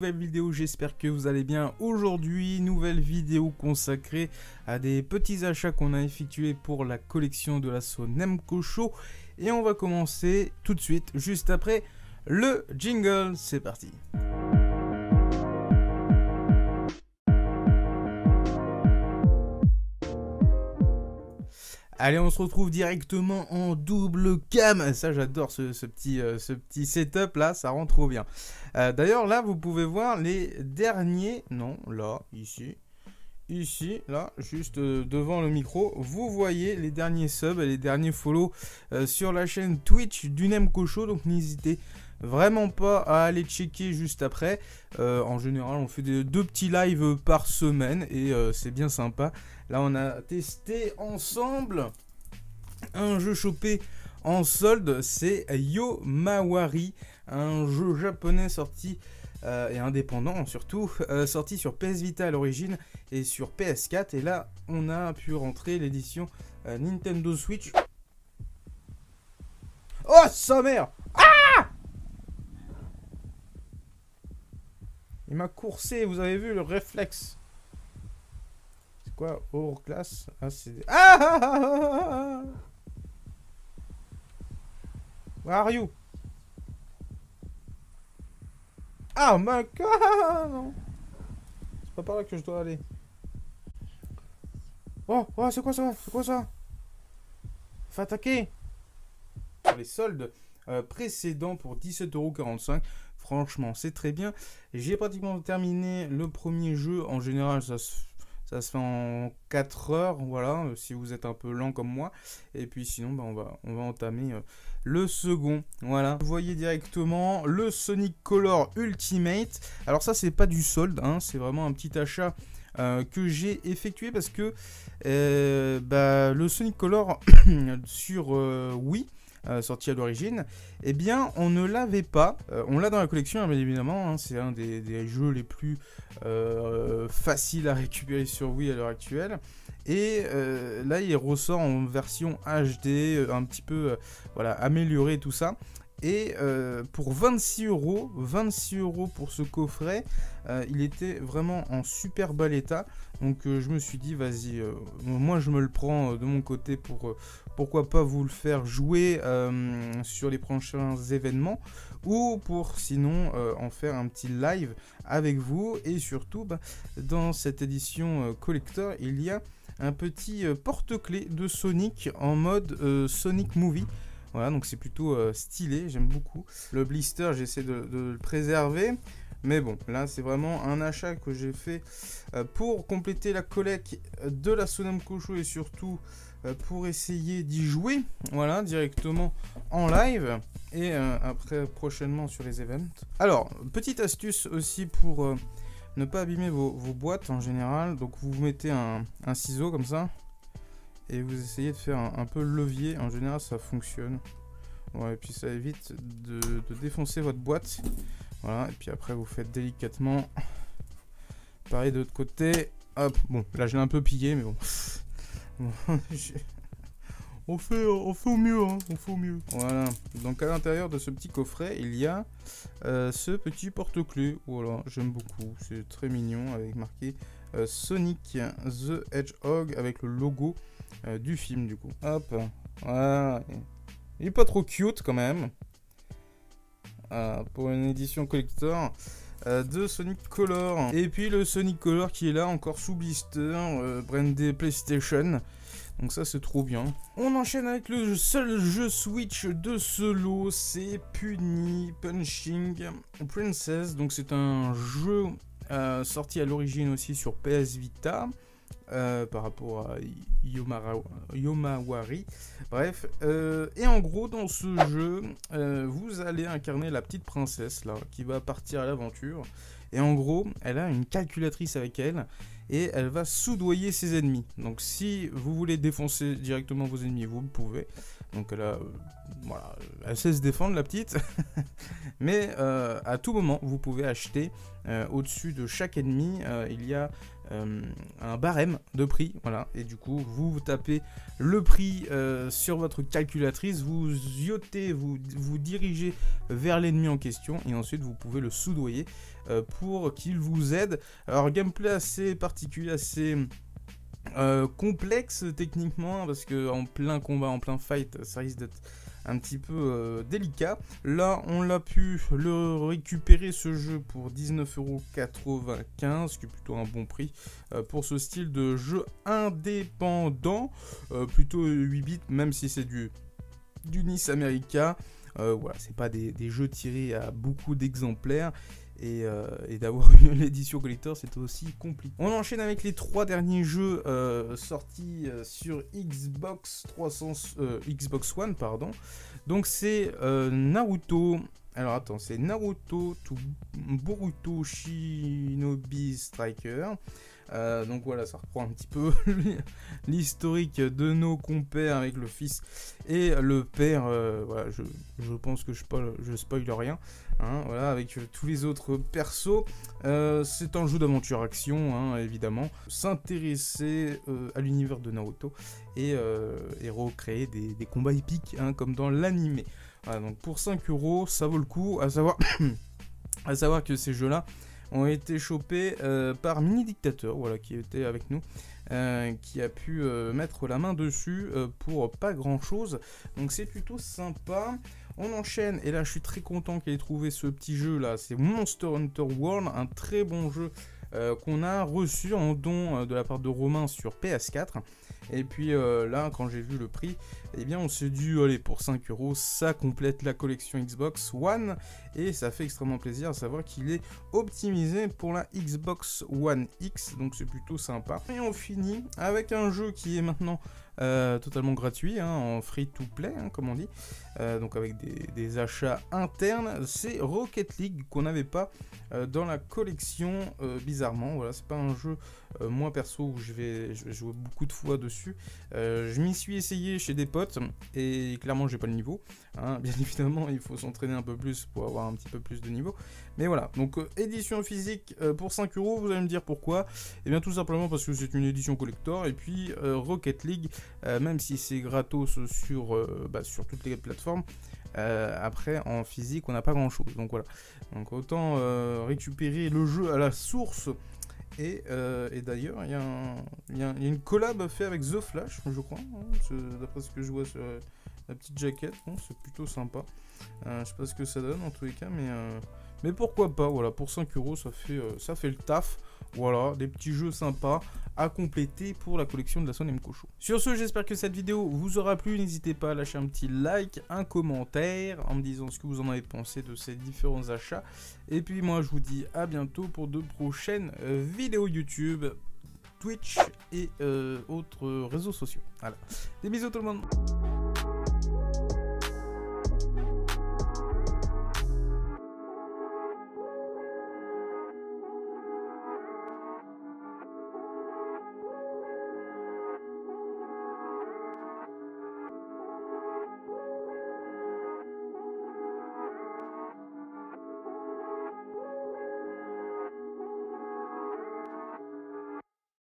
Nouvelle vidéo, j'espère que vous allez bien. Aujourd'hui, nouvelle vidéo consacrée à des petits achats qu'on a effectués pour la collection de l'assaut Nemco. Et on va commencer tout de suite, juste après le jingle. C'est parti. Allez, on se retrouve directement en double cam. Ça, j'adore ce petit setup là, ça rend trop bien. D'ailleurs, là, vous pouvez voir les derniers... Non, là, ici, là, juste devant le micro. Vous voyez les derniers subs et les derniers follow sur la chaîne Twitch du Nemco Show. Donc, n'hésitez vraiment pas à aller checker juste après. En général, on fait deux petits lives par semaine et c'est bien sympa. Là, on a testé ensemble un jeu chopé en solde, c'est Yomawari, un jeu japonais sorti et indépendant surtout, sorti sur PS Vita à l'origine et sur PS4. Et là, on a pu rentrer l'édition Nintendo Switch. Oh, sa mère! Ah! Il m'a coursé, vous avez vu le réflexe? Quoi, hors classe? Ah, c'est... Ah! Where are you? Ah, my god! Non. C'est pas par là que je dois aller. Oh, oh, c'est quoi ça? C'est quoi ça? Faut attaquer! Sur les soldes précédents pour 17,45 €. Franchement, c'est très bien. J'ai pratiquement terminé le premier jeu. En général, ça se fait en 4 heures, voilà, si vous êtes un peu lent comme moi. Et puis sinon, bah, on va entamer le second. Voilà, vous voyez directement le Sonic Color Ultimate. Alors ça, c'est pas du solde, hein, c'est vraiment un petit achat que j'ai effectué parce que bah, le Sonic Color sur Wii, sorti à l'origine, eh bien on ne l'avait pas. On l'a dans la collection, bien évidemment, hein, c'est un des jeux les plus faciles à récupérer sur Wii à l'heure actuelle. Et là il ressort en version HD, un petit peu voilà, amélioré tout ça. Et pour 26 € pour ce coffret, il était vraiment en super bel état. Donc je me suis dit, vas-y, moi je me le prends de mon côté pour pourquoi pas vous le faire jouer sur les prochains événements. Ou pour sinon en faire un petit live avec vous. Et surtout, bah, dans cette édition collector, il y a un petit porte-clés de Sonic en mode Sonic Movie. Voilà, donc c'est plutôt stylé, j'aime beaucoup. Le blister, j'essaie de le préserver. Mais bon, là, c'est vraiment un achat que j'ai fait pour compléter la collecte de la Nemco Show et surtout pour essayer d'y jouer. Voilà, directement en live et après prochainement sur les events. Alors, petite astuce aussi pour ne pas abîmer vos boîtes en général. Donc, vous mettez un ciseau comme ça. Et vous essayez de faire un peu le levier. En général, ça fonctionne. Ouais, et puis ça évite de défoncer votre boîte. Voilà, et puis après, vous faites délicatement. Pareil de l'autre côté. Hop, bon, là, je l'ai un peu pillé, mais bon. on fait au mieux, hein. On fait au mieux. Voilà. Donc, à l'intérieur de ce petit coffret, il y a ce petit porte-clés. Voilà, j'aime beaucoup. C'est très mignon, avec marqué Sonic the Hedgehog, avec le logo du film du coup. Hop, voilà. Il est pas trop cute quand même. Pour une édition collector de Sonic Color. Et puis le Sonic Color qui est là encore sous blister, brandé PlayStation. Donc ça c'est trop bien. On enchaîne avec le seul jeu Switch de ce lot, c'est Punching Princess. Donc c'est un jeu sorti à l'origine aussi sur PS Vita. Par rapport à Yomawari. Bref, et en gros dans ce jeu, vous allez incarner la petite princesse là qui va partir à l'aventure. Et en gros, elle a une calculatrice avec elle et elle va soudoyer ses ennemis. Donc si vous voulez défoncer directement vos ennemis, vous le pouvez. Donc elle a, voilà, elle sait se défendre la petite. Mais à tout moment, vous pouvez acheter au-dessus de chaque ennemi, il y a un barème de prix, voilà, et du coup vous tapez le prix sur votre calculatrice, vous iotez, vous dirigez vers l'ennemi en question, et ensuite vous pouvez le soudoyer pour qu'il vous aide. Alors gameplay assez particulier, assez complexe techniquement, parce que en plein combat, en plein fight, ça risque d'être un petit peu délicat. Là, on l'a pu le récupérer ce jeu pour 19,95 €, ce qui est plutôt un bon prix pour ce style de jeu indépendant, plutôt 8 bits, même si c'est du NIS America. Voilà, c'est pas des jeux tirés à beaucoup d'exemplaires. Et d'avoir l'édition collector, c'est aussi compliqué. On enchaîne avec les 3 derniers jeux sortis sur Xbox One, pardon. Donc c'est Naruto. Alors attends, c'est Naruto to Boruto Shinobi Striker. Donc voilà, ça reprend un petit peu l'historique de nos compères avec le fils et le père. Voilà, je pense que je spoil rien. Hein, voilà, avec tous les autres persos. C'est un jeu d'aventure action, hein, évidemment. S'intéresser à l'univers de Naruto et recréer des combats épiques, hein, comme dans l'anime. Voilà, donc pour 5 €, ça vaut le coup, à savoir que ces jeux-là ont été chopés par Mini Dictateur, voilà, qui était avec nous, qui a pu mettre la main dessus pour pas grand chose, donc c'est plutôt sympa. On enchaîne, et là je suis très content qu'il ait trouvé ce petit jeu là, c'est Monster Hunter World, un très bon jeu qu'on a reçu en don de la part de Romain sur PS4. Et puis là, quand j'ai vu le prix, eh bien on s'est dit, allez, pour 5 €, ça complète la collection Xbox One, et ça fait extrêmement plaisir à savoir qu'il est optimisé pour la Xbox One X, donc c'est plutôt sympa. Et on finit avec un jeu qui est maintenant totalement gratuit, hein, en free-to-play, hein, comme on dit, donc avec des achats internes. C'est Rocket League, qu'on n'avait pas dans la collection, bizarrement. Voilà, c'est pas un jeu, moi perso, où je vais jouer beaucoup de fois dessus. Je m'y suis essayé chez des potes, et clairement j'ai pas le niveau, hein. Bien évidemment il faut s'entraîner un peu plus pour avoir un petit peu plus de niveau, mais voilà. Donc édition physique pour 5 €, vous allez me dire pourquoi. Et bien tout simplement parce que c'est une édition collector, et puis Rocket League, même si c'est gratos sur toutes les plateformes, après en physique on n'a pas grand chose, donc voilà. Donc autant récupérer le jeu à la source. Et d'ailleurs, il y a une collab fait avec The Flash, je crois, hein, d'après ce que je vois sur la petite jaquette. Bon, c'est plutôt sympa. Je sais pas ce que ça donne en tous les cas, mais pourquoi pas. Voilà, pour 5 €, ça fait le taf. Voilà, des petits jeux sympas à compléter pour la collection de la Son Mco Show. Sur ce, j'espère que cette vidéo vous aura plu. N'hésitez pas à lâcher un petit like, un commentaire en me disant ce que vous en avez pensé de ces différents achats. Et puis moi, je vous dis à bientôt pour de prochaines vidéos YouTube, Twitch et autres réseaux sociaux. Voilà, des bisous tout le monde.